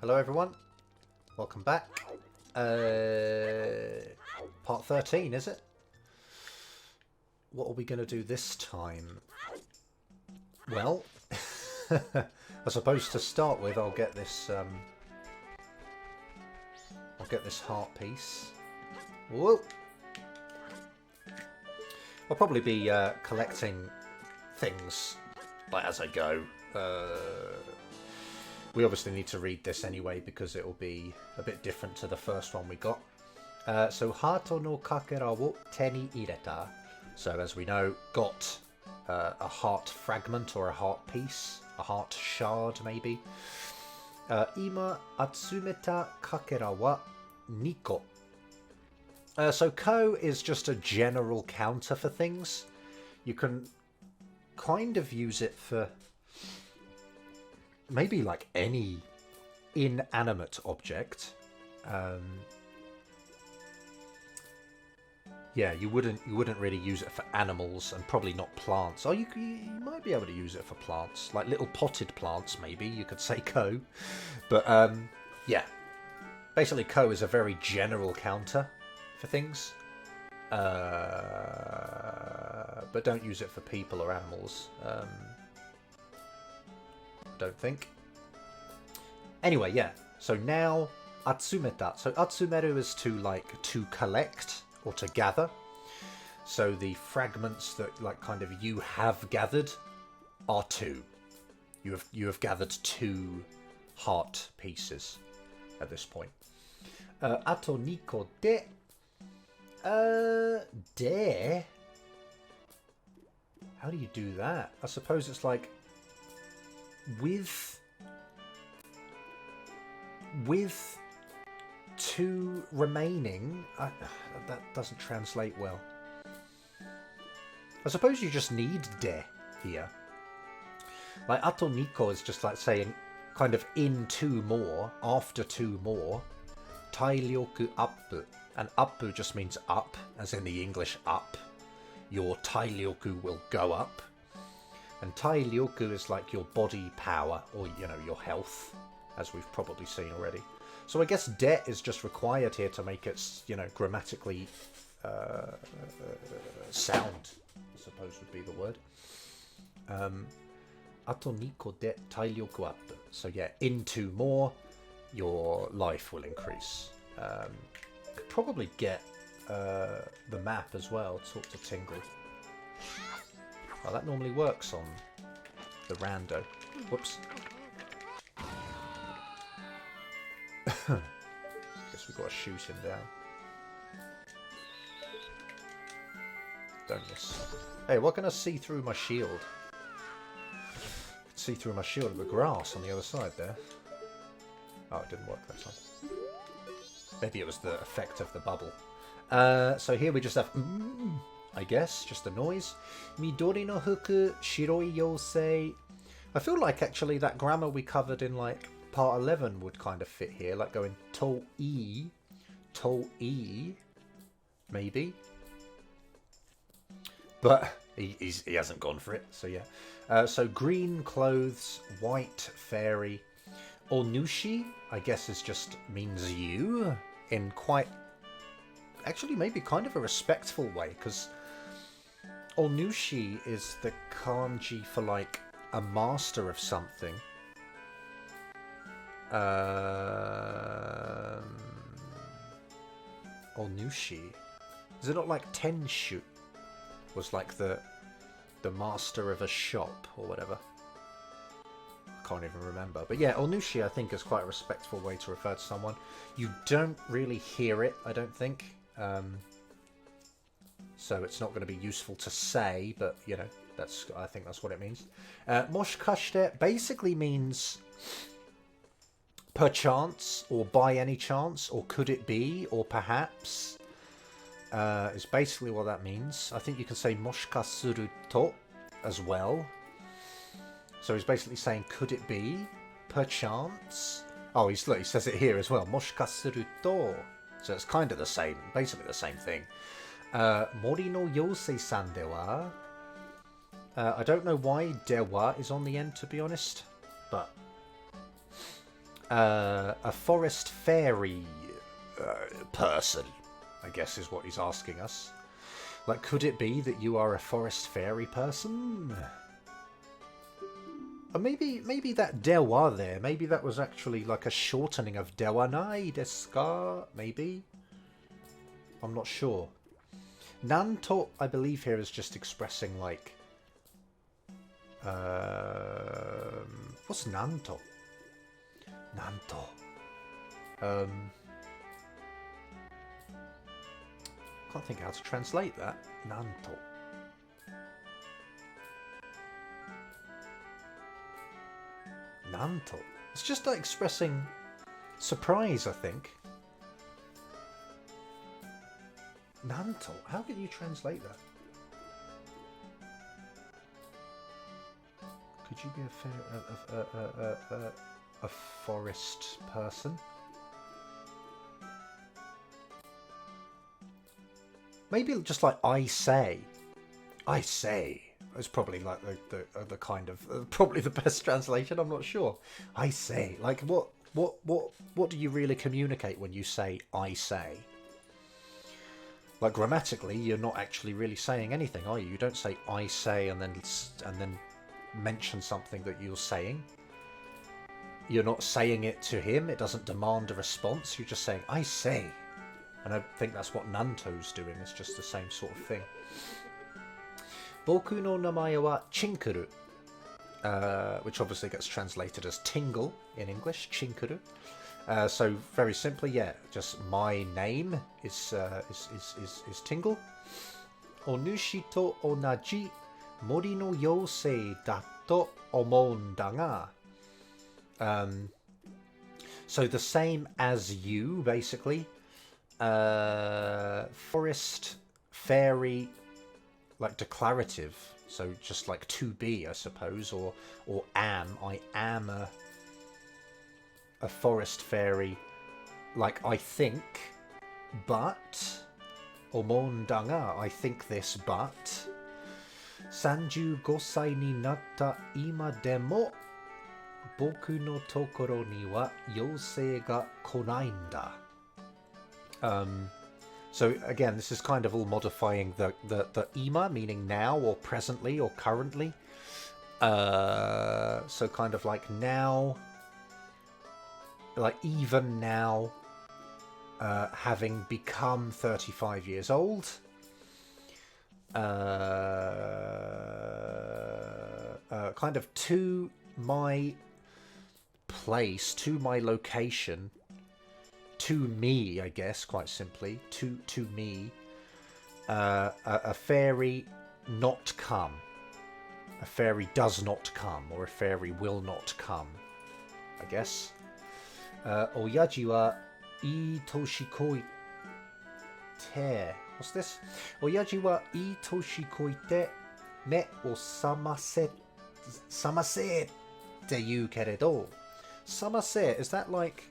Hello everyone, welcome back. Part 13, is it? What are we going to do this time? Well, I suppose to start with I'll get this heart piece. Whoa! I'll probably be collecting things like as I go. We obviously need to read this anyway because it will be a bit different to the first one we got. So Hato no kakera wo te ni ireta. So as we know, got a heart fragment or a heart piece, a heart shard maybe. Ima atsumeta kakera wa niko. So ko is just a general counter for things. You can kind of use it for maybe like any inanimate object. Yeah, you wouldn't really use it for animals and probably not plants. Oh, you might be able to use it for plants, like little potted plants maybe. You could say ko, but yeah, basically ko is a very general counter for things. But don't use it for people or animals. Don't think. Anyway, yeah. So now atsumeta. So atsumeru is to collect or to gather. So the fragments that kind of you have gathered are 2. You have gathered 2 heart pieces at this point. Ato niko de. De. How do you do that? I suppose it's like with 2 remaining. That doesn't translate well. I suppose you just need de here. Like ato niko is just like saying kind of in 2 more, after 2 more. Tairyoku appu. And appu just means up, as in the English up. Your tairyoku will go up. And tairyoku is like your body power, or, your health, as we've probably seen already. So I guess de is just required here to make it, grammatically sound, I suppose would be the word. Ato niko de tairyoku appu. So yeah, in 2 more, your life will increase. Could probably get the map as well, talk to Tingle. Well, that normally works on the rando. Whoops. Guess we've got to shoot him down. Don't miss. Hey, what can I see through my shield? I can see through my shield of the grass on the other side there. Oh, it didn't work that time. Maybe it was the effect of the bubble. So here we just have, I guess, just a noise. Midori no fuku, shiroi yosei. I feel like actually that grammar we covered in part 11 would kind of fit here, like going to-i, maybe. But he hasn't gone for it, so yeah. So green clothes, white fairy. Onushi, I guess, means you in quite, actually maybe kind of a respectful way, because Onushi is the kanji for a master of something. Onushi, is it not like Tenshu was the master of a shop or whatever? Can't even remember, but yeah, onushi I think is quite a respectful way to refer to someone. You don't really hear it, I don't think, so it's not going to be useful to say, but I think that's what it means. Moshikashite basically means perchance, or by any chance, or could it be, or perhaps, is basically what that means. I think you can say moshikasuru to as well. So he's basically saying, could it be? Perchance? Oh, he says it here as well. Moshikasuru to. So it's kind of the same, basically the same thing. Mori no yosei-san dewa. I don't know why dewa is on the end, to be honest. But A forest fairy person, I guess is what he's asking us. Like, could it be that you are a forest fairy person? Or maybe that dewa there, maybe that was actually like a shortening of dewanai desu ka? Maybe? I'm not sure. Nanto, I believe here is just expressing like... what's nanto? Nanto. Can't think how to translate that. Nanto. Nanto. It's just like expressing surprise, I think. Nanto. How can you translate that? Could you be a forest person? Maybe just like I say. I say. It's probably like the kind of probably the best translation. I'm not sure. I say. Like what do you really communicate when you say I say? Like grammatically, you're not actually really saying anything, are you? You don't say I say and then mention something that you're saying. You're not saying it to him. It doesn't demand a response. You're just saying I say. And I think that's what Nanto's doing. It's just the same sort of thing. Boku no namae wa Chinkuru, which obviously gets translated as tingle in English. Chinkuru. So very simply, yeah, just my name is Tingle. Onushi to onaji mori no yousei da to omou nda ga. So the same as you, basically. Forest fairy, like declarative, so just like to be, I suppose, or am. I am a forest fairy, like I think, but omou nda ga, I think this, but 35歳になった今でも僕のところには妖精が来ないんだ. So again, this is kind of all modifying the ima, meaning now or presently or currently. So kind of like now, like even now, having become 35 years old. Kind of to my place, to my location, to me, I guess, quite simply, to me, a fairy not come. A fairy does not come, or a fairy will not come, I guess. Oyaji wa ii toshi koite. What's this? Oyaji wa ii toshi koite me o samase te yu keredo. Samase, is that like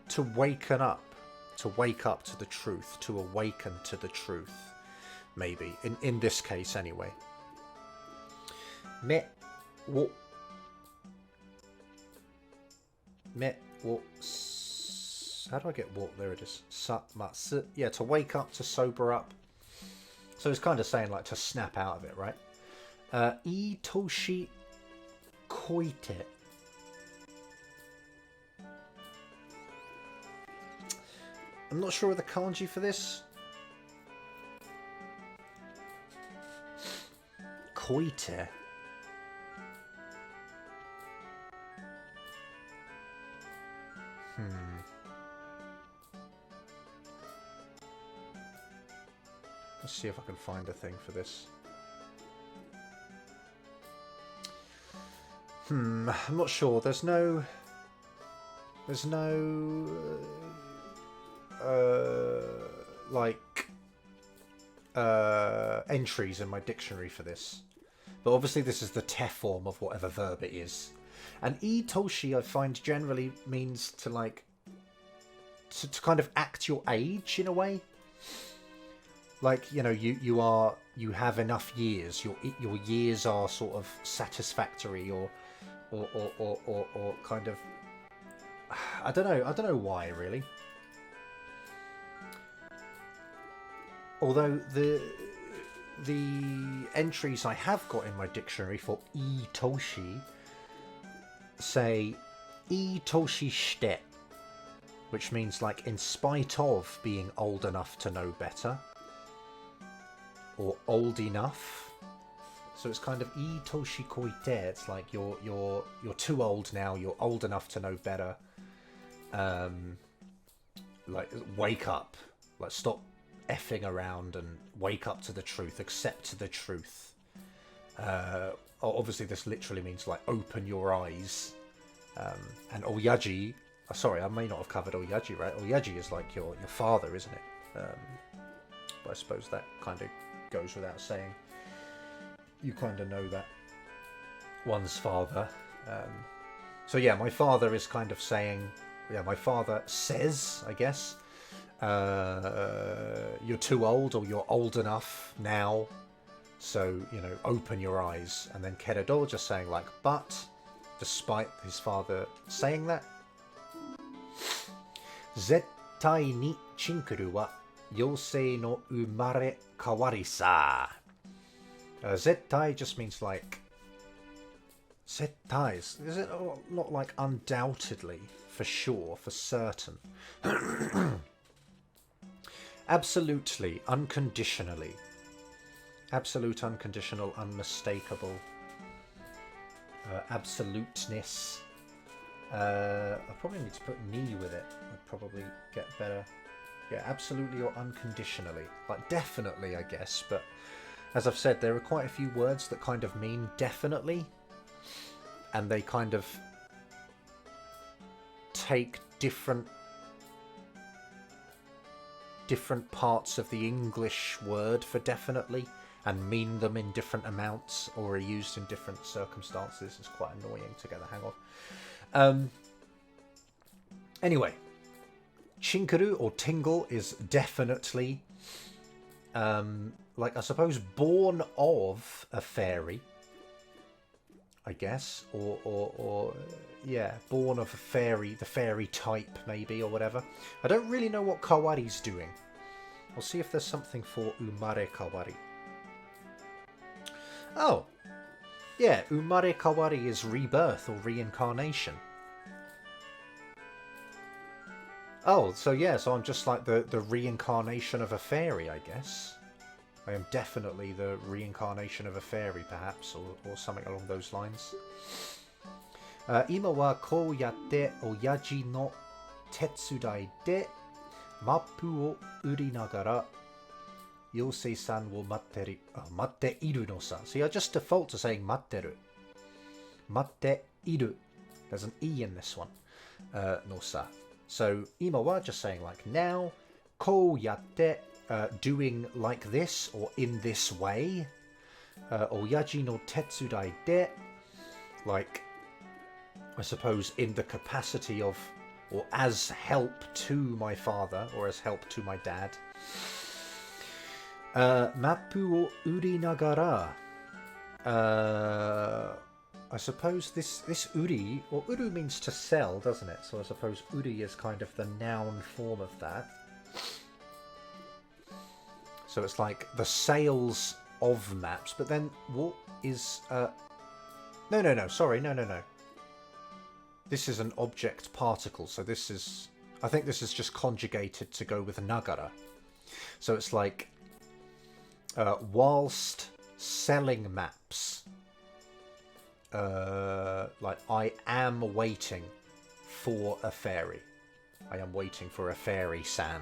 to waken up? To wake up to the truth, to awaken to the truth, maybe, in this case anyway. Me wo how do I get what? There it is. Samatsu. Yeah, to wake up, to sober up. So it's kind of saying like to snap out of it, right? Itoshi koite. I'm not sure of the kanji for this. Koite. Let's see if I can find a thing for this. I'm not sure. There's no entries in my dictionary for this. But obviously this is the te form of whatever verb it is. And itoshi, I find, generally means to like to kind of act your age in a way. Like, you know, you have enough years. Your years are sort of satisfactory or kind of I don't know why really. Although the entries I have got in my dictionary for itoshi say itoshi shite, which means like in spite of being old enough to know better, or old enough. So it's kind of itoshi koite. It's like you're too old now. You're old enough to know better. Like wake up. Like stop effing around and wake up to the truth. Accept the truth. Obviously, this literally means like open your eyes. And oyaji. Sorry, I may not have covered oyaji, right? Oyaji is like your father, isn't it? But I suppose that kind of goes without saying. You kind of know that one's father. So yeah, my father is kind of saying, yeah, my father says, I guess, you're too old or you're old enough now. So, you know, open your eyes. And then Keredo just saying like, but, despite his father saying that, Zettai ni chinkuru wa yosei no umare kawari sa. Zettai just means like... Zettai, is it not like undoubtedly, for sure, for certain? Absolutely, unconditionally. Absolute, unconditional, unmistakable. Absoluteness. I probably need to put ni with it. Would probably get better. Yeah, absolutely or unconditionally. Like definitely, I guess, but as I've said, there are quite a few words that kind of mean definitely, and they kind of take different parts of the English word for definitely and mean them in different amounts or are used in different circumstances. It's quite annoying to get the hang of. Anyway, chinkuru or tingle is definitely like I suppose born of a fairy, I guess, or yeah, born of a fairy, the fairy type maybe, or whatever. I don't really know what kawari's doing. I'll see if there's something for umare kawari. Oh, yeah, umare kawari is rebirth or reincarnation. Oh, so yeah, so I'm just like the reincarnation of a fairy, I guess. I am definitely the reincarnation of a fairy, perhaps, or something along those lines. 今はこうやって親父の手伝いでマップを売りながら妖精さんを待っているのさ。See, I just default to saying 待ってる。待っている. There's an E in this one. のさ. So, 今は just saying like now. こうやって doing like this or in this way. 親父の手伝いで like I suppose in the capacity of or as help to my father or as help to my dad. マップを売りながら I suppose this uri, or uru means to sell, doesn't it? So I suppose uri is kind of the noun form of that. So it's like the sales of maps, but then what is... No, sorry, no. This is an object particle, so this is... I think this is just conjugated to go with nagara. So it's like... whilst selling maps... like I am waiting for a fairy. I am waiting for a fairy-san.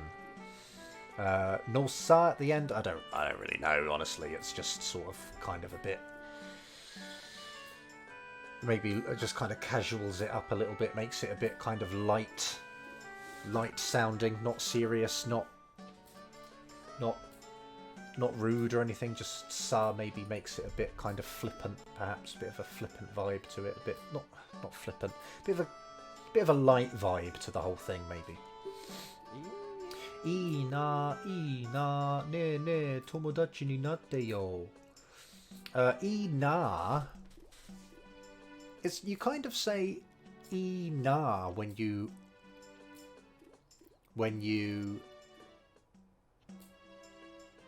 No sa at the end. I don't really know. Honestly, it's just sort of kind of a bit. Maybe it just kind of casuals it up a little bit, makes it a bit kind of light sounding, not serious, not rude or anything, just sa maybe makes it a bit kind of flippant, perhaps a bit of a flippant vibe to it, a bit not flippant, bit of a light vibe to the whole thing maybe. いいなねえねえ友達になってよ. いいな is you kind of say ina when you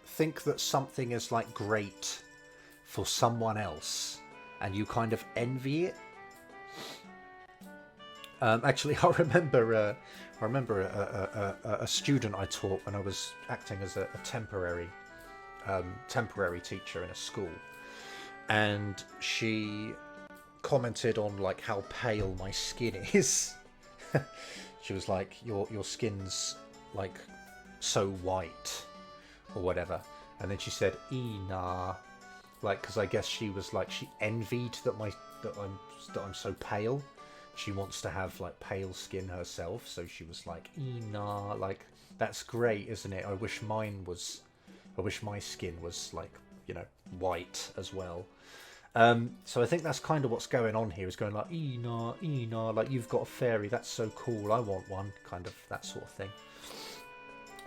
think that something is like great for someone else and you kind of envy it. Actually, I remember a student I taught when I was acting as a temporary teacher in a school, and she commented on like how pale my skin is. She was like, your skin's like so white or whatever, and then she said "Ina," like, because I guess she was like, she envied that I'm so pale. She wants to have like pale skin herself, so she was like, "Ina," like, that's great, isn't it? I wish my skin was like, you know, white as well. So I think that's kind of what's going on here, is going like, "Ina, Ina," like, you've got a fairy, that's so cool, I want one, kind of that sort of thing.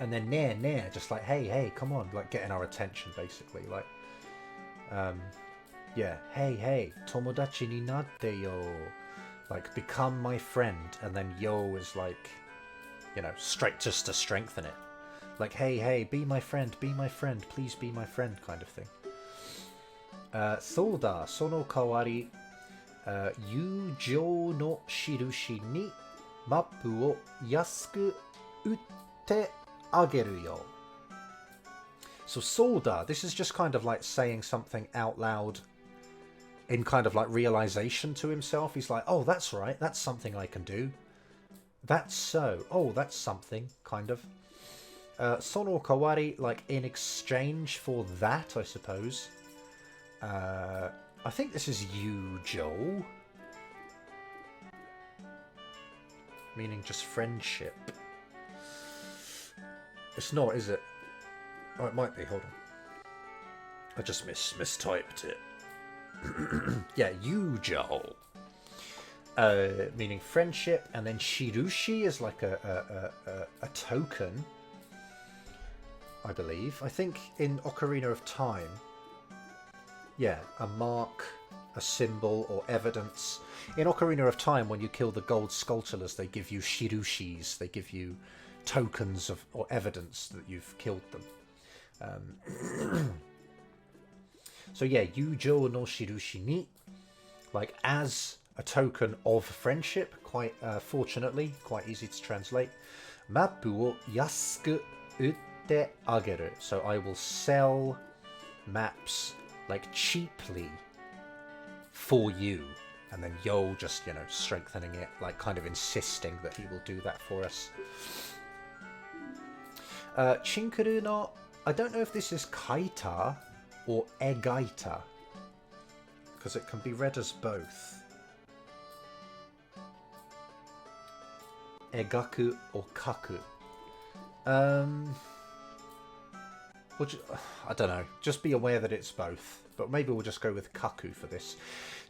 And then ne, just like, hey, come on, like getting our attention basically, like, yeah, hey, tomodachi ni natte yo, like, become my friend. And then yo is like, you know, straight, just to strengthen it, like, hey, be my friend, please be my friend, kind of thing. Souda, sono kawari, yūjō no shirushi ni mappu o yasuku utte ageru yo. So Souda, this is just kind of like saying something out loud in kind of like realization to himself. He's like, oh, that's right, that's something I can do. That's so. Oh, that's something, kind of. Sono kawari, like in exchange for that, I suppose. I think this is yūjō, meaning just friendship. It's not, is it? Oh, it might be. Hold on. I just mistyped it. Yeah, yūjō. Meaning friendship, and then shirushi is like a token, I believe. I think in Ocarina of Time, yeah, a mark, a symbol, or evidence. In Ocarina of Time, when you kill the gold skulltulas, they give you shirushis. They give you tokens of, or evidence that you've killed them. So yeah, yūjō no shirushi ni, like as a token of friendship, quite fortunately, quite easy to translate. Mappu o yasuku utte ageru. So I will sell maps like cheaply for you. And then yo, just, you know, strengthening it, like kind of insisting that he will do that for us. Chinkuru no, I don't know if this is kaita or egaita, because it can be read as both. Egaku or kaku. I don't know. Just be aware that it's both. But maybe we'll just go with kaku for this.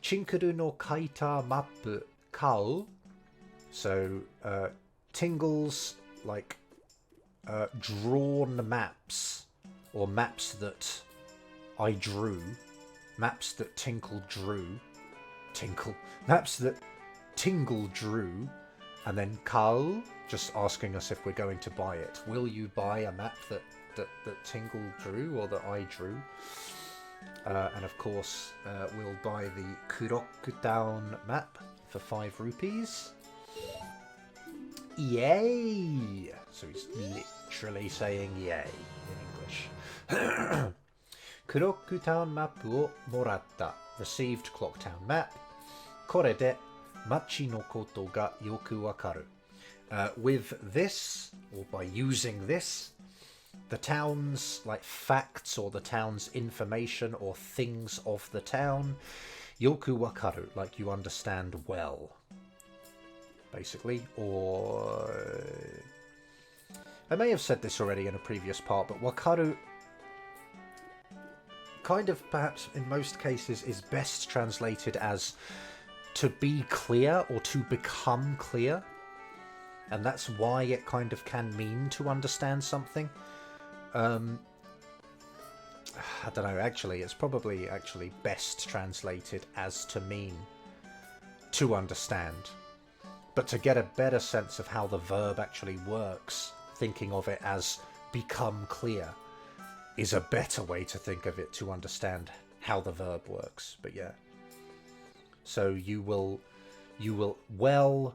Chinkuru no kaita mappu kau. So, Tingle's, like, drawn maps, or maps that I drew, maps that maps that Tingle drew, and then Kau, just asking us if we're going to buy it. Will you buy a map that Tingle drew, or that I drew? And of course, we'll buy the Kuroku-town map for 5 rupees. Yay! So he's literally saying yay in English. Kuroku-town mappu o moratta. Received Clocktown map. Kore de machi no koto ga yoku wakaru. With this, or by using this, the town's like facts, or the town's information, or things of the town, yoku wakaru, like you understand well, basically. Or I may have said this already in a previous part, but wakaru kind of, perhaps in most cases, is best translated as to be clear, or to become clear. And that's why it kind of can mean to understand something. I don't know, actually, it's probably actually best translated as to mean to understand. But to get a better sense of how the verb actually works, thinking of it as become clear is a better way to think of it, to understand how the verb works. But yeah. So you will well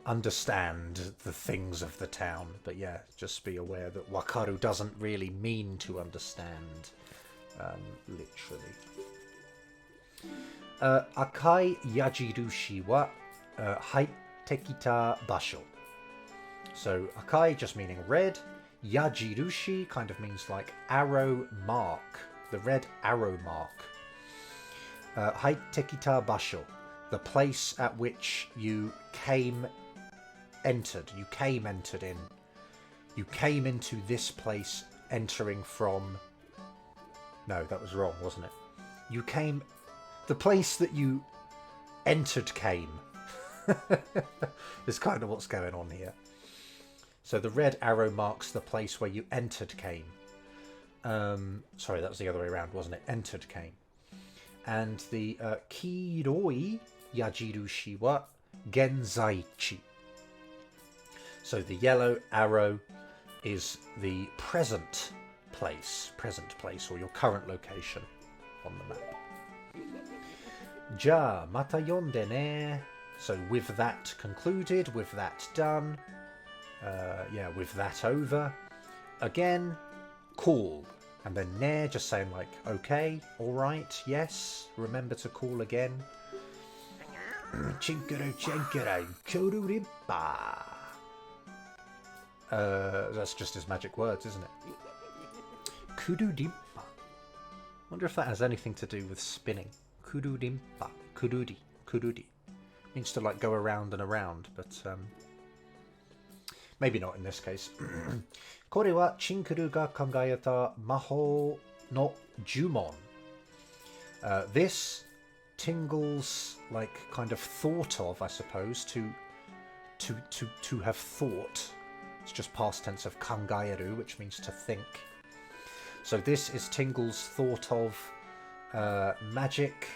understand the things of the town. But yeah, just be aware that wakaru doesn't really mean to understand, literally. Akai yajirushi wa haite kita basho. So akai just meaning red. Yajirushi kind of means like arrow mark, the red arrow mark. Haite kita basho, the place at which you entered in. You came into this place entering from... No, that was wrong, wasn't it? The place that you entered came. Is kind of what's going on here. So the red arrow marks the place where you entered came. Sorry, that was the other way around, wasn't it? Entered came. And the kiroi yajirushi wa genzaichi. So the yellow arrow is the present place, or your current location on the map. Ja, mata yonde ne. So with that concluded, with that done, with that over, again, call. And then ne, just saying like, okay, all right, yes, remember to call again. Chinkaro, chinkaro, kururimpa. That's just his magic words, isn't it? Kururimpa. Wonder if that has anything to do with spinning. Kururimpa. Kururi. Means to like go around and around, but maybe not in this case. Kore wa Chinkuru ga kangaeta mahou no jumon. This Tingle's like kind of thought of, I suppose, to have thought. It's just past tense of kangaeru, which means to think. So this is Tingle's thought of magic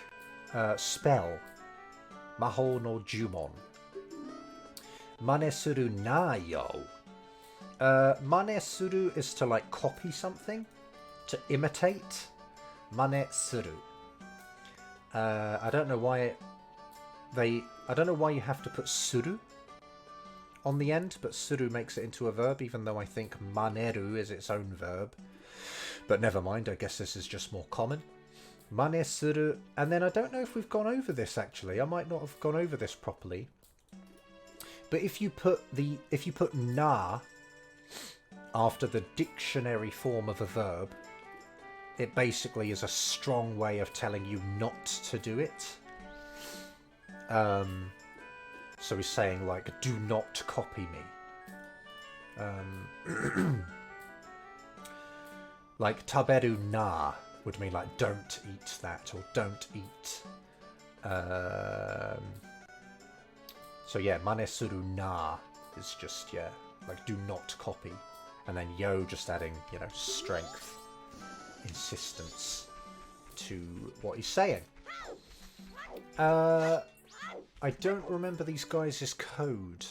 spell. Mahou no jumon. Mane suru na yo. Mane suru is to like copy something, to imitate. Mane suru. I don't know why you have to put suru on the end, but suru makes it into a verb, even though I think maneru is its own verb. But never mind, I guess this is just more common. Mane suru, and then I don't know if we've gone over this actually. I might not have gone over this properly. But if you put na after the dictionary form of a verb, it basically is a strong way of telling you not to do it. So he's saying like, do not copy me. Like taberu na would mean like don't eat that, or don't eat. So yeah, mane suru na is just, yeah, like do not copy. And then yo just adding, strength, insistence to what he's saying. I don't remember these guys' code.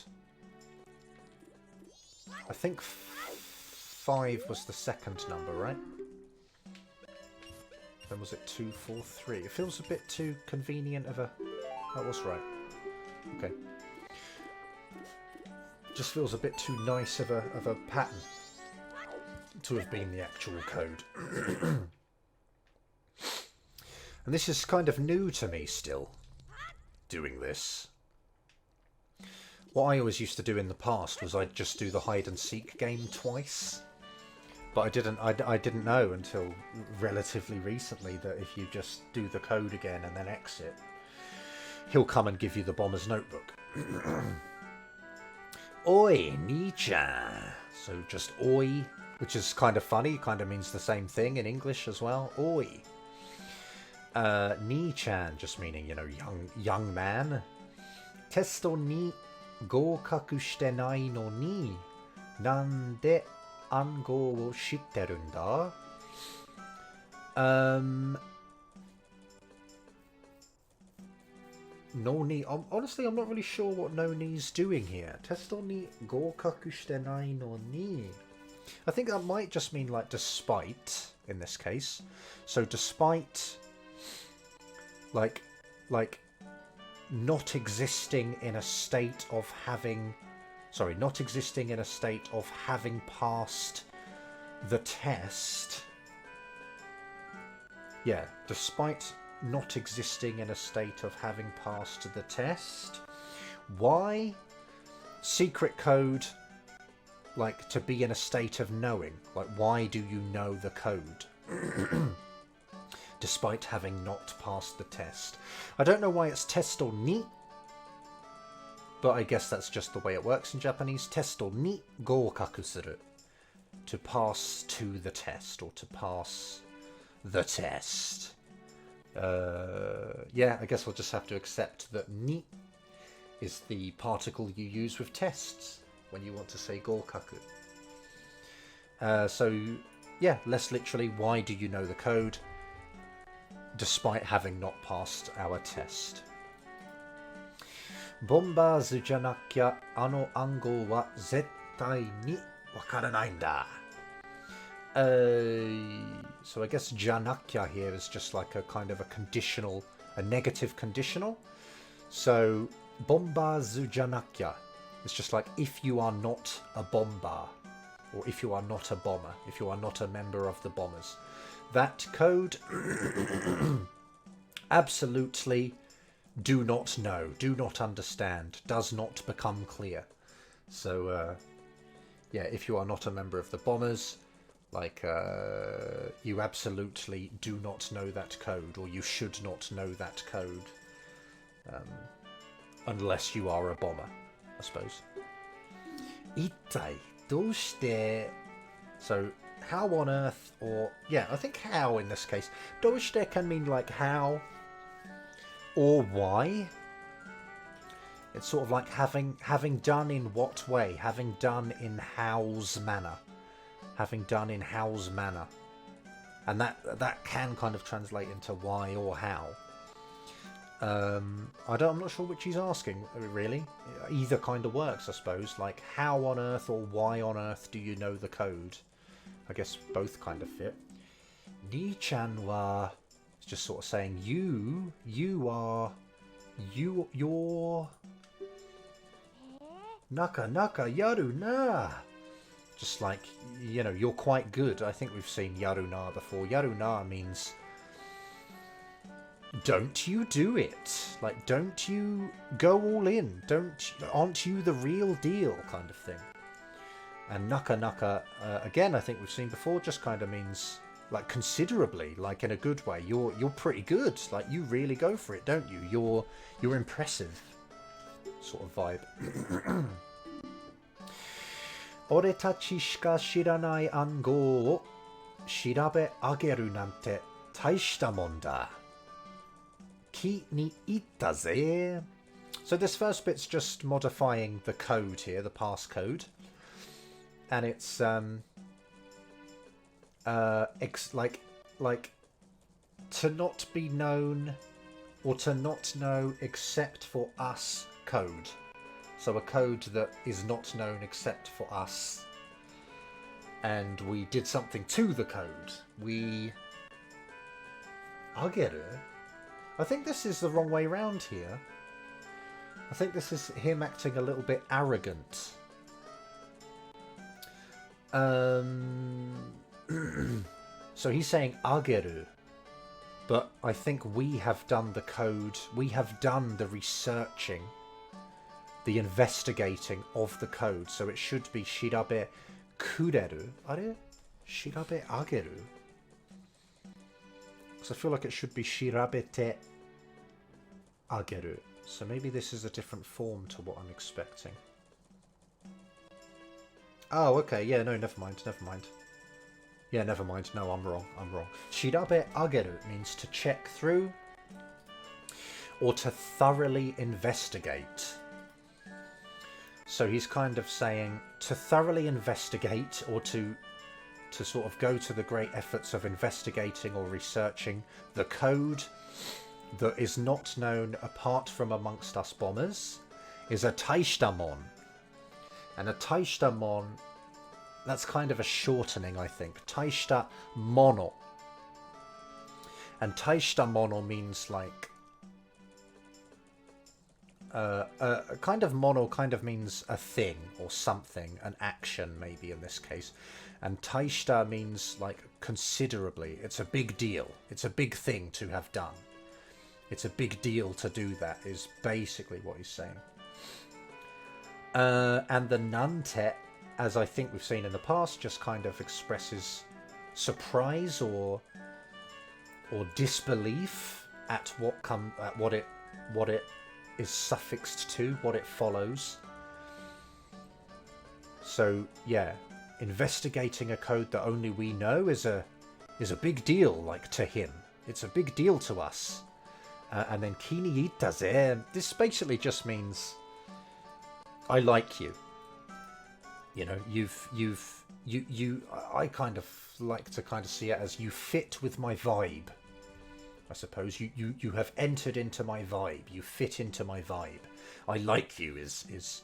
I think 5 was the second number, right? Then was it 2, 4, 3? It feels a bit too convenient of a... That was right. Okay. Just feels a bit too nice of a pattern to have been the actual code. And this is kind of new to me still, doing this. What I always used to do in the past was I'd just do the hide and seek game twice. But I didn't know until relatively recently that if you just do the code again and then exit, he'll come and give you the bomber's notebook. Oi, ni-chan. So just oi, which is kind of funny, kind of means the same thing in English as well. Oi. Ni-chan, just meaning, young man. Testo ni goukaku shite nai no ni nande angou wo shitteru n da? no ni. Honestly, I'm not really sure what no ni's doing here. Testo ni gokaku shite nai no ni. I think that might just mean like despite in this case. So despite like not existing in a state of having passed the test. Yeah, despite not existing in a state of having passed the test. Why? Secret code, like to be in a state of knowing. Like, why do you know the code? Despite having not passed the test. I don't know why it's testo ni, but I guess that's just the way it works in Japanese. Testo ni gokaku suru. To pass to the test, or to pass the test. Yeah, I guess we'll just have to accept that ni is the particle you use with tests when you want to say gokaku. So, yeah, less literally, why do you know the code despite having not passed our test? Bombaz janakya ano ango wa zettai ni wakaranai n da. So I guess janakya here is just like a kind of a conditional, a negative conditional. So bombazu janakya is just like if you are not a bomber, or if you are not a bomber, if you are not a member of the bombers. That code absolutely do not know, do not understand, does not become clear. So yeah, if you are not a member of the bombers, like you absolutely do not know that code, or you should not know that code, unless you are a bomber, I suppose. Ittai doushite. So how on earth, or yeah, I think how in this case. Doushite can mean like how or why. It's sort of like having done in what way, having done in how's manner. Having done in how's manner. And that can kind of translate into why or how. I'm not sure which he's asking, really. Either kind of works, I suppose. Like, how on earth or why on earth do you know the code? I guess both kind of fit. Ni-chan wa... It's just sort of saying, you're... Naka yaru na. Just like, you know, you're quite good. I think we've seen yaru na before. Yaru na means... Don't you do it? Like, don't you go all in? Aren't you the real deal kind of thing? And naka, again, I think we've seen before, just kind of means like considerably, like in a good way. You're pretty good. Like, you really go for it, don't you? You're impressive sort of vibe. Oretachi shika shiranai ango o shirabe ageru nante taishita mon da. Ki ni itta ze. So this first bit's just modifying the code here, the passcode. And it's like to not be known, or to not know except for us code. So a code that is not known except for us. And we did something to the code. We ageru. I think this is the wrong way round here. I think this is him acting a little bit arrogant. So he's saying ageru, but I think we have done the code, we have done the researching, the investigating of the code, so it should be shirabe kureru. Are? Shirabe ageru? Because I feel like it should be shirabete ageru. So maybe this is a different form to what I'm expecting. Oh, okay, yeah, no, never mind. Yeah, never mind. No, I'm wrong. Shirabe ageru means to check through, or to thoroughly investigate. So he's kind of saying to thoroughly investigate, or to sort of go to the great efforts of investigating or researching the code that is not known apart from amongst us bombers is a taishtamon. And a taishtamon, that's kind of a shortening, I think. Taishta mono. And taishta mono means like... kind of mono kind of means a thing or something, an action maybe in this case. And taishta means like considerably. It's a big deal. It's a big thing to have done. It's a big deal to do that is basically what he's saying. And the nante, as I think we've seen in the past, just kind of expresses surprise or disbelief at what it is suffixed to, what it follows. So yeah, investigating a code that only we know is a big deal, like to him. It's a big deal to us. And then kini itaze, this basically just means I like you. You know, I kind of like to kind of see it as you fit with my vibe. I suppose you have entered into my vibe. You fit into my vibe. I like you is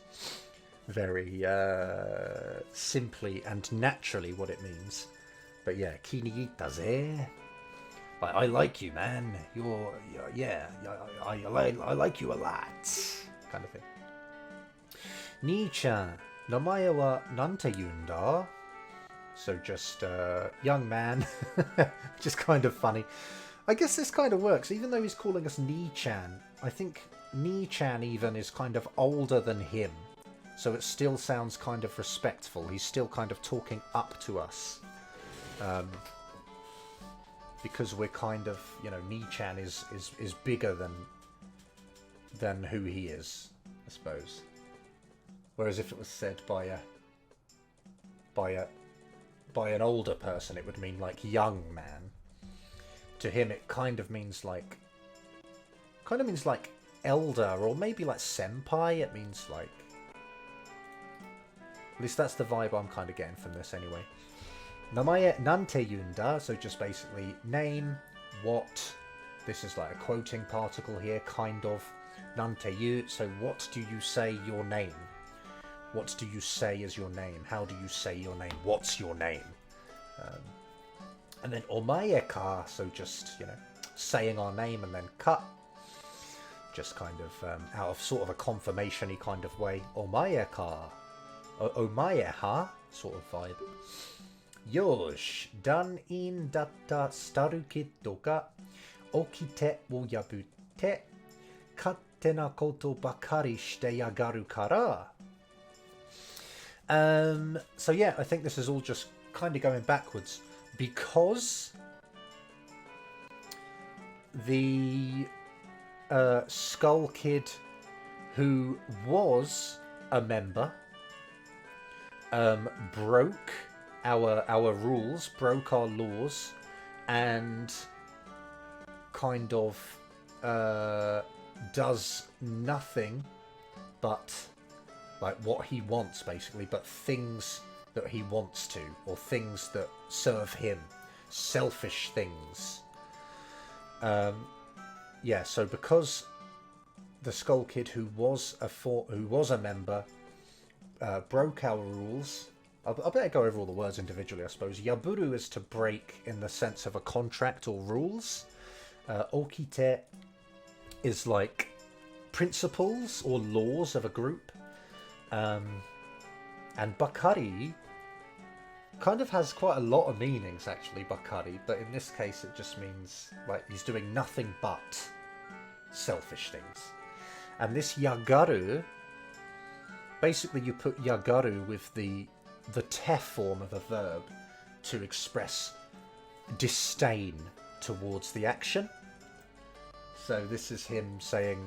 very simply and naturally what it means. But yeah, kini itaze. I like you, man. I like you a lot. Kind of thing. Nii-chan, namae wa nante yunda? So just young man. Just kind of funny. I guess this kind of works. Even though he's calling us Nii-chan, I think Nii-chan even is kind of older than him. So it still sounds kind of respectful. He's still kind of talking up to us. Because we're kind of, you know, Nii-chan is bigger than who he is, I suppose. Whereas if it was said by an older person, it would mean like young man. To him, it kind of means like elder, or maybe like senpai. It means like, at least that's the vibe I'm kind of getting from this anyway. Namae nante yunda, so just basically name, what. This is like a quoting particle here, kind of. Nante yu, so what do you say your name? What do you say is your name? How do you say your name? What's your name? And then omae ka, so just, you know, saying our name, and then ka. Just kind of out of sort of a confirmation-y kind of way. Omae ka. Omae ha? Sort of vibe. Yosh, dan in datta staru kiddo ga okite wo yabutte katte na koto bakari shite yagaru kara. So yeah, I think this is all just kind of going backwards because the Skull Kid, who was a member, broke our rules, broke our laws, and kind of does nothing but like what he wants, basically, but things that he wants to, or things that serve him, selfish things. Yeah, so because the Skull Kid, who was a member, broke our rules. I better go over all the words individually, I suppose. Yaburu is to break in the sense of a contract or rules. Okite is like principles or laws of a group. And Bakari kind of has quite a lot of meanings, actually, Bakari. But in this case, it just means like he's doing nothing but selfish things. And this Yagaru, basically you put Yagaru with the te form of a verb to express disdain towards the action. So this is him saying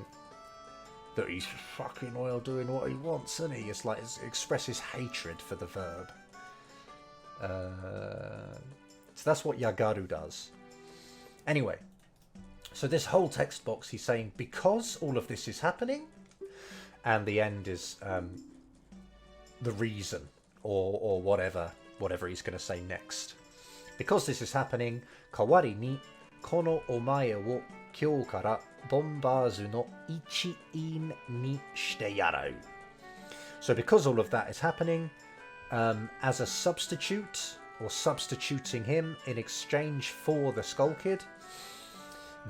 that he's fucking well doing what he wants, isn't he? It's like it expresses hatred for the verb. So that's what Yagaru does. Anyway, so this whole text box, he's saying because all of this is happening, and the end is the reason, or whatever he's going to say next. Because this is happening, kawari ni kono omae wo 今日からボンバーズの一員にしてやろう. So because all of that is happening, as a substitute, or substituting him in exchange for the Skull Kid,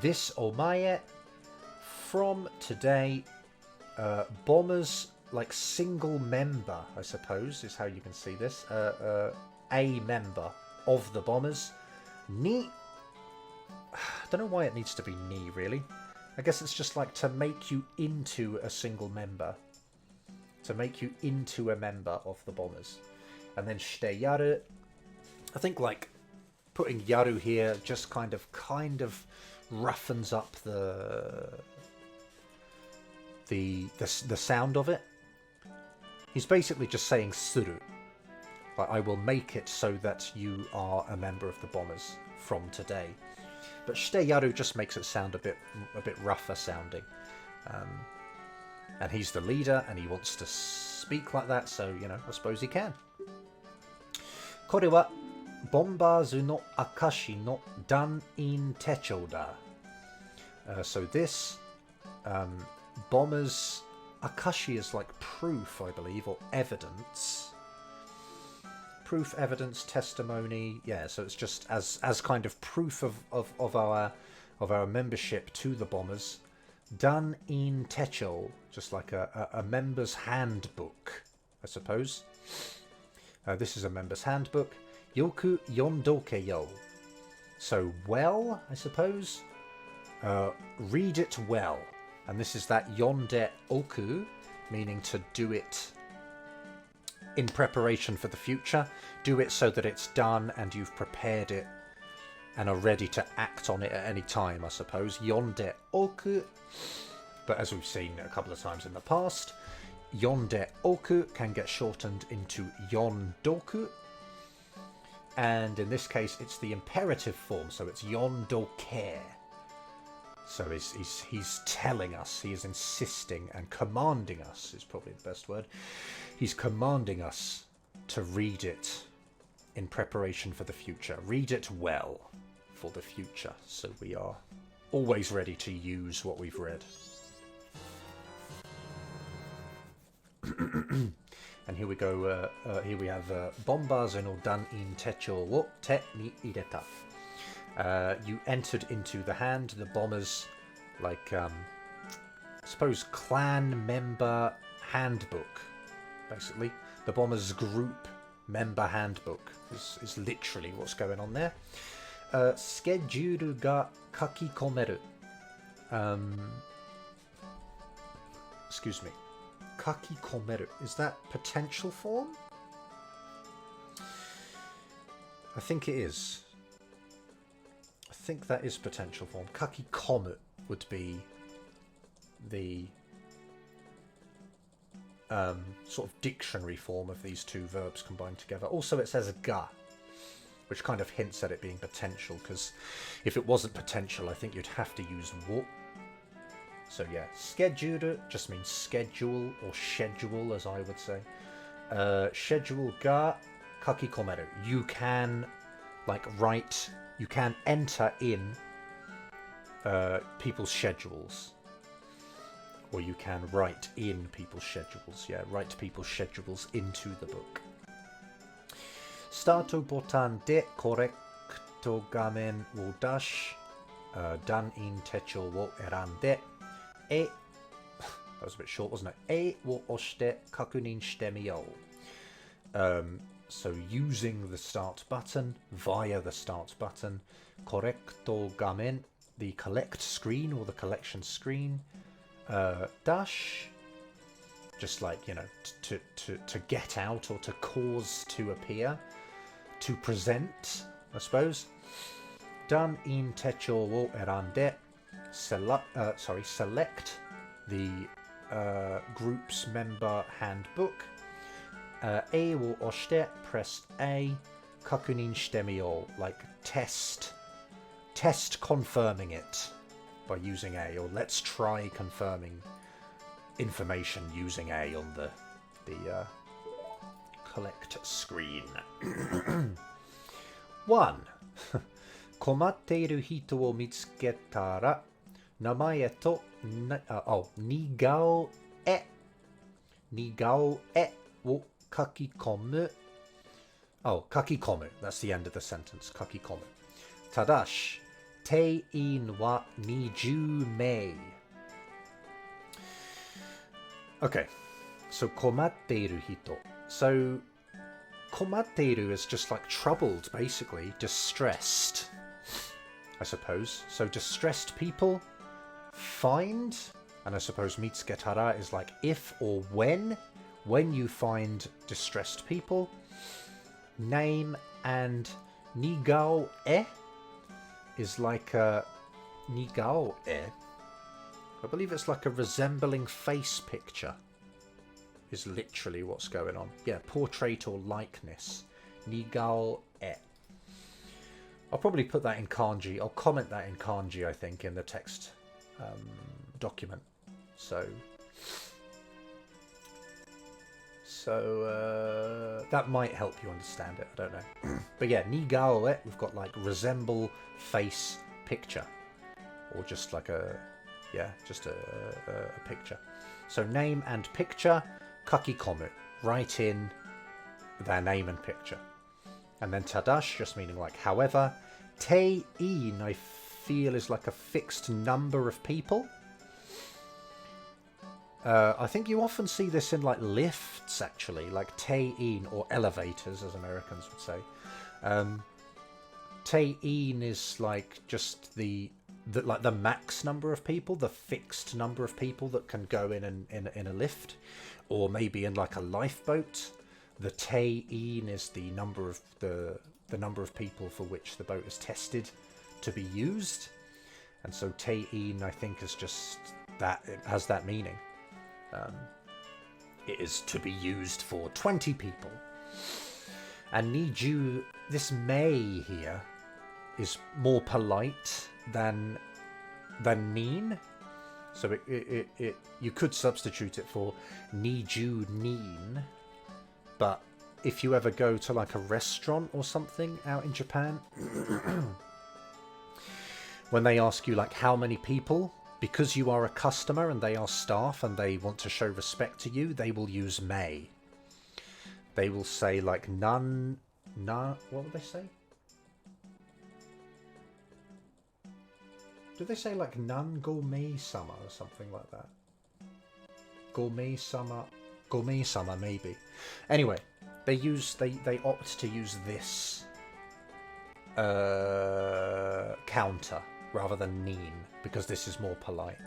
this omae, from today, Bomber's like single member, I suppose, is how you can see this, a member of the Bombers, ni, I don't know why it needs to be ni, really. I guess it's just like to make you into a single member. To make you into a member of the Bombers. And then shite yaru, I think like putting yaru here just kind of roughens up the sound of it. He's basically just saying suru. Like, I will make it so that you are a member of the Bombers from today. But shite yaru just makes it sound a bit rougher sounding. And he's the leader and he wants to speak like that, so, you know, I suppose he can. これはボンバーズの証の団員手帳だ. So this Bomber's akashi is like proof, I believe, or evidence. Proof, evidence, testimony. Yeah, so it's just as kind of proof of our membership to the Bombers. Dan in techo, just like a member's handbook, I suppose. This is a member's handbook. Yoku yondoke yo. So well, I suppose. Read it well. And this is that yonde oku, meaning to do it in preparation for the future. Do it so that it's done and you've prepared it and are ready to act on it at any time, I suppose. Yonde oku. But as we've seen a couple of times in the past, yonde oku can get shortened into yondoku. And in this case, it's the imperative form, so it's yondoke. So he's telling us, he is insisting and commanding us, is probably the best word. He's commanding us to read it in preparation for the future. Read it well for the future, so we are always ready to use what we've read. And here we go, here we have Bombazo no dan in techo wo te ni ireta. You entered into the hand, the Bombers, like, I suppose, clan member handbook, basically. The Bombers group member handbook is literally what's going on there. Schedule ga kakikomeru. Excuse me. Kakikomeru. Is that potential form? I think it is. I think that is potential form. Kakikomu would be the sort of dictionary form of these two verbs combined together. Also, it says ga, which kind of hints at it being potential, because if it wasn't potential, I think you'd have to use wo. So yeah, schedule just means schedule or schedule, as I would say. Schedule ga kakikomeru. You can, like, write. You can enter in people's schedules. Or you can write in people's schedules. Yeah, write people's schedules into the book. Start botan de correcto gamen wo dash. Dan in techo wo erande. That was a bit short, wasn't it? E wo oshite kakunin shite miyou. So using the start button, via the start button, correcto gamen, the collect screen or the collection screen, dash, just like, you know, to get out or to cause to appear, to present, I suppose. Dan in techo wo erande, select the group's member handbook. A wo oshite, press A, kakunin shite miyou, like test confirming it by using A, or let's try confirming information using A on the collect screen. 1. 困っている人を見つけたら名前と似顔絵を書き込む。書き込む。That's the end of the sentence. 書き込む。ただし、定員は20名。Okay, so 困っている人。So 困っている is just like troubled, basically. Distressed, I suppose. So distressed people, find, and I suppose 見つけたら is like if or when you find distressed people. Name and 似顔絵 is like a 似顔絵 I believe it's like a resembling face picture is literally what's going on. Yeah, portrait or likeness. 似顔絵. I'll probably put that in kanji. I'll comment that in kanji, I think, in the text document. So that might help you understand it. I don't know. But yeah, 似顔絵, we've got like resemble face picture. Or just like just a picture. So name and picture, 書き込む, write in their name and picture. And then tadash, just meaning like however. 定員, I feel, is like a fixed number of people. I think you often see this in like lifts, actually, like 定員 or elevators, as Americans would say. 定員 is like just the max number of people, the fixed number of people that can go in a lift, or maybe in like a lifeboat. The 定員 is the number of people for which the boat is tested to be used, and so 定員 I think is just that, it has that meaning. It is to be used for 20 people. And 20, this may here is more polite than nin. So it you could substitute it for 20人. But if you ever go to like a restaurant or something out in Japan, when they ask you like how many people, because you are a customer and they are staff and they want to show respect to you, they will use may. They will say like what would they say? Do they say like nan gourmet summer or something like that? Gourmet summer maybe. Anyway, they opt to use this counter rather than nin, because this is more polite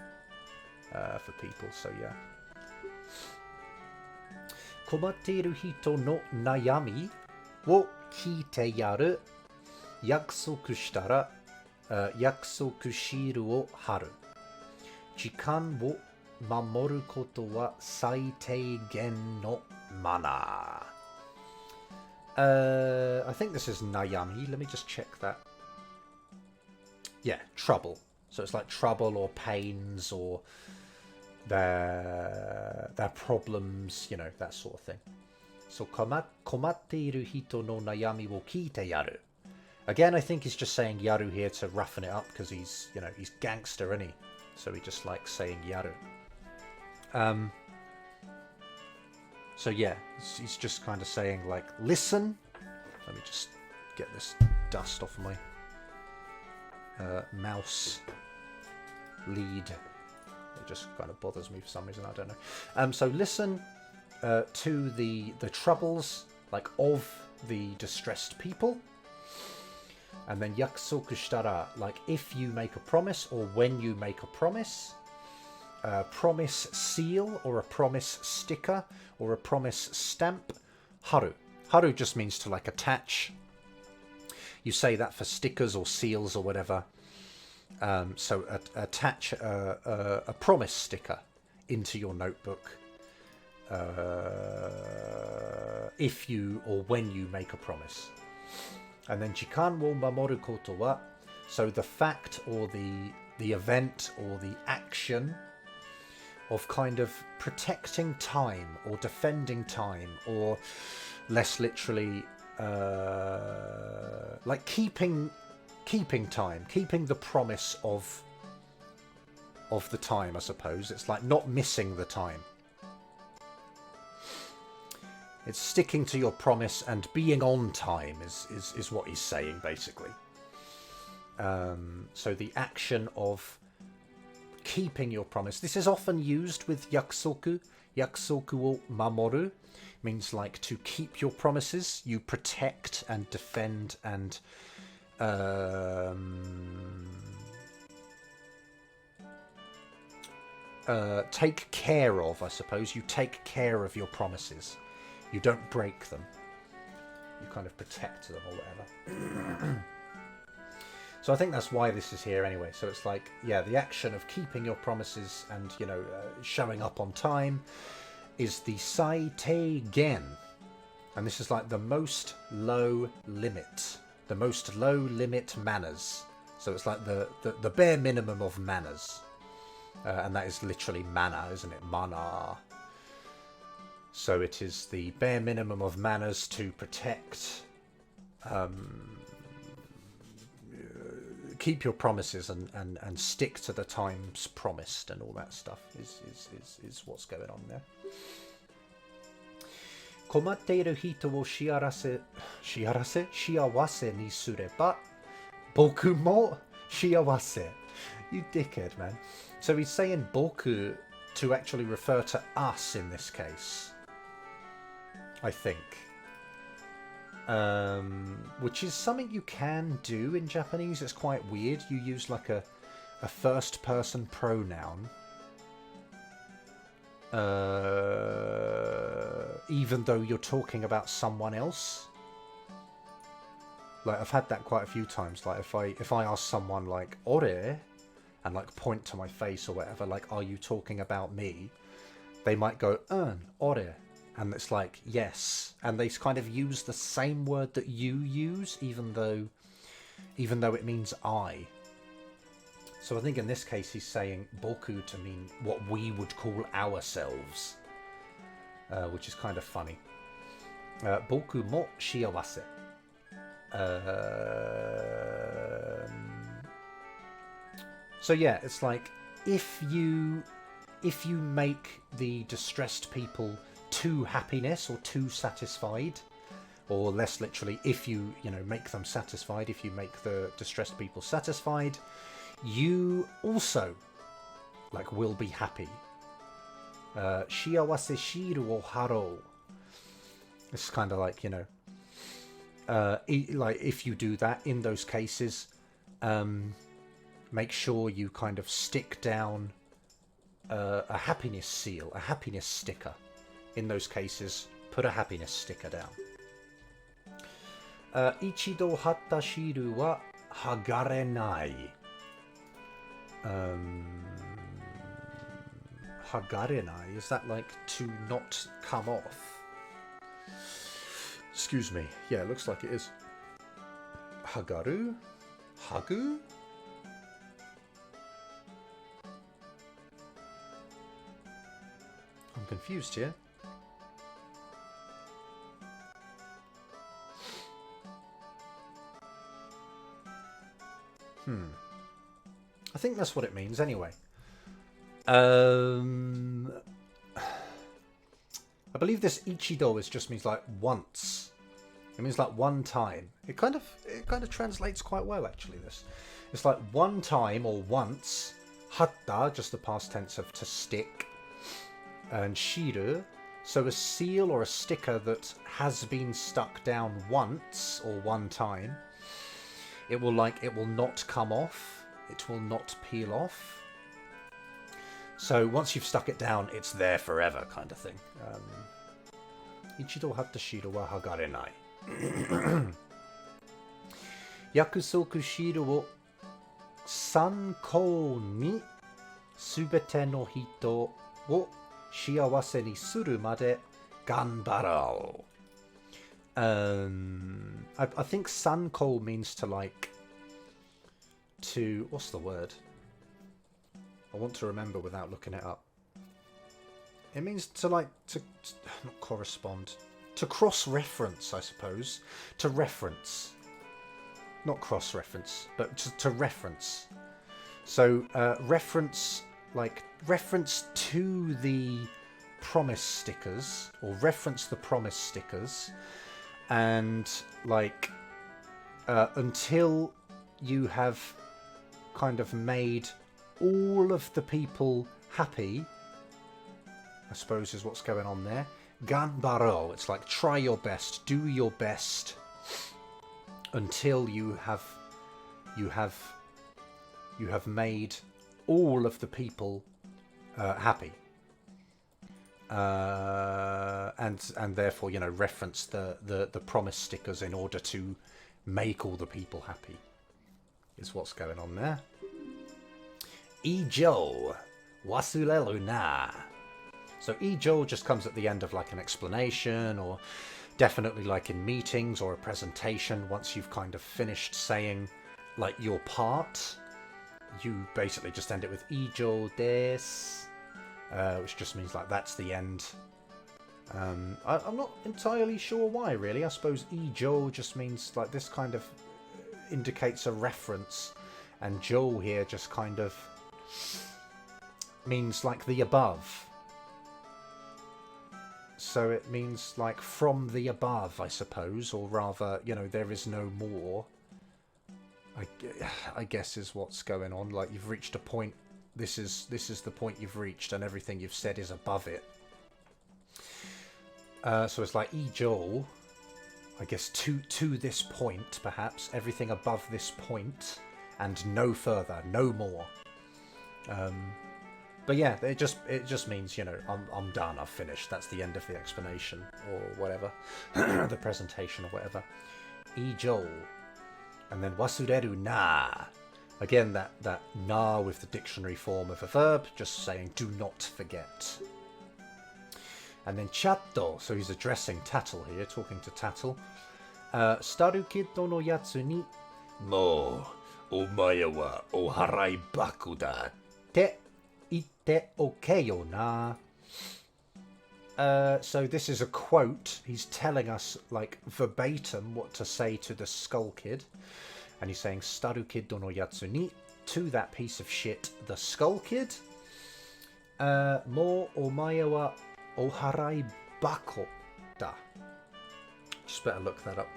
for people, so yeah. 困っている人の悩みを聞いてやる。約束したら約束シールを貼る。時間を守ることは最低限のマナー。I think this is nayami. Let me just check that. Yeah, trouble. So it's like trouble or pains or their problems, you know, that sort of thing. So 困っている人の悩みを聞いてやる. Again, I think he's just saying yaru here to roughen it up because he's gangster, isn't he? So he just likes saying yaru. So yeah, he's just kind of saying like, listen. Let me just get this dust off my mouse lead. It just kind of bothers me for some reason, I don't know. So listen to the troubles like of the distressed people. And then yakusoku shitara, like if you make a promise or when you make a promise. Promise seal or a promise sticker or a promise stamp. Haru. Haru just means to like attach. You say that for stickers or seals or whatever. So attach a promise sticker into your notebook if you or when you make a promise. And then jikan wo mamoru koto wa, so the fact or the event or the action of kind of protecting time or defending time, or less literally like keeping time, keeping the promise of of the time, I suppose. It's like not missing the time. It's sticking to your promise and being on time is what he's saying, basically. So the action of keeping your promise. This is often used with yakusoku. Yakusoku wo mamoru means like to keep your promises. You protect and defend and take care of, I suppose. You take care of your promises. You don't break them. You kind of protect them or whatever. So I think that's why this is here anyway. So it's like, yeah, the action of keeping your promises and, you know, showing up on time is the saitei gen. And this is like the most low limit. The most low limit manners. So it's like the bare minimum of manners. And that is literally manner, isn't it? Mana. So it is the bare minimum of manners to protect, keep your promises and stick to the times promised and all that stuff is what's going on there. 困っている人を幸せにすれば僕も幸せ. You dickhead, man. So he's saying boku to actually refer to us in this case, I think. Which is something you can do in Japanese. It's quite weird. You use like a first person pronoun. Even though you're talking about someone else. Like I've had that quite a few times. Like if I ask someone like ore and like point to my face or whatever, like are you talking about me? They might go ore. And it's like, yes. And they kind of use the same word that you use, even though it means I. So I think in this case he's saying boku to mean what we would call ourselves. Which is kind of funny. Boku mo shiawase. So yeah, it's like if you make the distressed people to happiness or too satisfied, or less literally, if you make them satisfied, if you make the distressed people satisfied, you also like will be happy. Shiawase shiru o haro. It's kind of like, like if you do that in those cases, make sure you kind of stick down a happiness seal, a happiness sticker. In those cases, put a happiness sticker down. Ichido hatta shiru wa hagarenai. Hagarenai, is that like to not come off? Excuse me. Yeah, it looks like it is. Hagaru? Hagu? I'm confused here. I think that's what it means anyway. I believe this ichido just means like once. It means like one time. It kind of translates quite well actually, this. It's like one time or once. Hatta, just the past tense of to stick. And shiru, so a seal or a sticker that has been stuck down once or one time. It will not come off. It will not peel off. So once you've stuck it down, it's there forever, kind of thing. Ichido hatta shiru wa hagarenai. Yakusoku shiru wo sankou ni subete no hito wo shiawase ni suru made ganbarou. I think sankou means to like, to, what's the word? I want to remember without looking it up. It means to like, to not correspond, to cross-reference, I suppose. To reference. Not cross-reference, but to reference. So, reference like reference to the promise stickers, or reference the promise stickers, and like until you have kind of made all of the people happy, I suppose is what's going on there. Ganbaro, it's like try your best, do your best until you have made all of the people happy, and therefore, you know, reference the promise stickers in order to make all the people happy is what's going on there. Ijo wasureru na. So ijo just comes at the end of like an explanation, or definitely like in meetings or a presentation. Once you've kind of finished saying like your part, you basically just end it with ijo desu, which just means like that's the end. I'm not entirely sure why, really. I suppose ijo just means like this kind of indicates a reference, and jo here just kind of means like the above. So it means like from the above, I suppose, or rather, you know, there is no more. I guess is what's going on. Like you've reached a point. This is the point you've reached, and everything you've said is above it. So it's like ijo, I guess to this point, perhaps everything above this point, and no further, no more. But yeah, it just means, you know, I'm done, I've finished. That's the end of the explanation or whatever, the presentation or whatever. Ijo, and then wasureru na. Again, that na with the dictionary form of a verb, just saying do not forget. And then chatto, so he's addressing Tattle here, talking to Tattle. Staru kiddo no yatsu ni mo omae wa oharai baku da te ite okeyo na. So this is a quote. He's telling us like verbatim what to say to the Skull Kid. And he's saying Staru kiddo no yatsu ni, to that piece of shit, the Skull Kid. Mo omae wa oharai bako da. Just better look that up.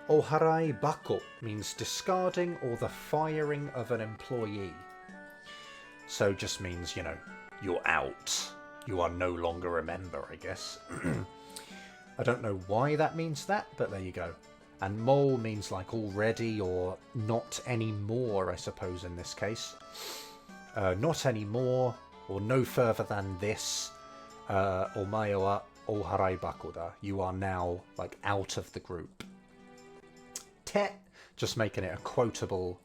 Oharai bako means discarding or the firing of an employee. So just means, you know, you're out. You are no longer a member, I guess. I don't know why that means that, but there you go. And mo means like already or not anymore, I suppose, in this case. Not anymore, or no further than this. Omae wa oharai bako da. You are now like out of the group. Te, just making it a quotable,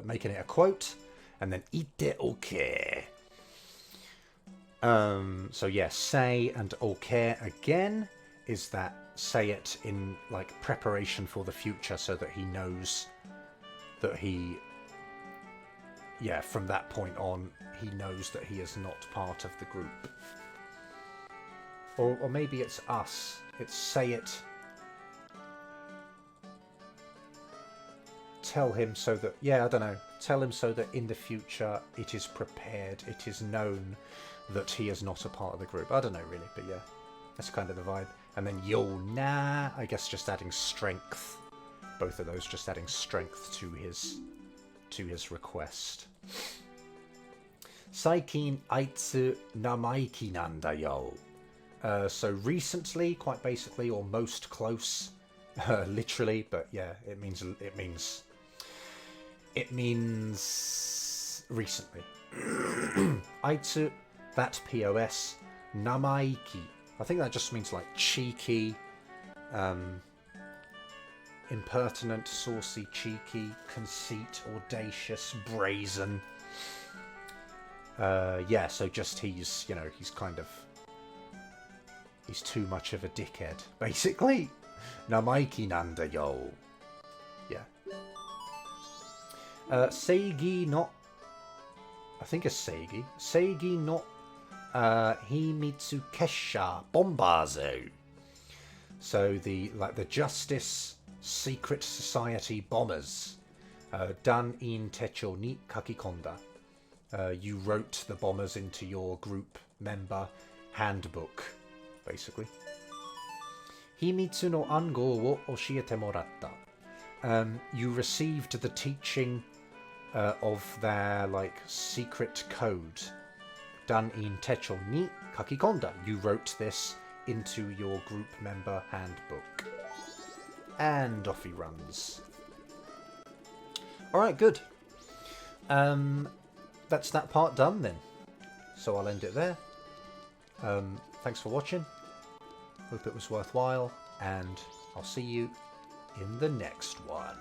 making it a quote, and then ite oke. So yeah, say and oke again is that say it in like preparation for the future, so that he knows that he, yeah, from that point on, he knows that he is not part of the group. Or maybe it's us. It's say it. Tell him so that, yeah, I don't know. Tell him so that in the future it is prepared, it is known that he is not a part of the group. I don't know really, but yeah, that's kind of the vibe. And then yo na, I guess just adding strength. Both of those just adding strength to his request. Saikin aitsu namaiki nanda yo. So recently, quite basically, or most close, literally, but yeah, it means recently. Aitsu, that POS. Namaiki, I think that just means like cheeky, impertinent, saucy, cheeky, conceit, audacious, brazen. Yeah, so just he's, you know, he's too much of a dickhead, basically. Namaiki nanda yo. Yeah. Seigi no, I think it's Seigi. Seigi no Himitsu Kesha Bombazo. So the Justice Secret Society bombers. Dan in techo ni kakikonda. You wrote the bombers into your group member handbook, basically. Himitsu no ango wo oshiete moratta. You received the teaching of their, like, secret code. Dan in techo ni kakikonda. You wrote this into your group member handbook. And off he runs. Alright, good. That's that part done then. So I'll end it there. Thanks for watching. Hope it was worthwhile, and I'll see you in the next one.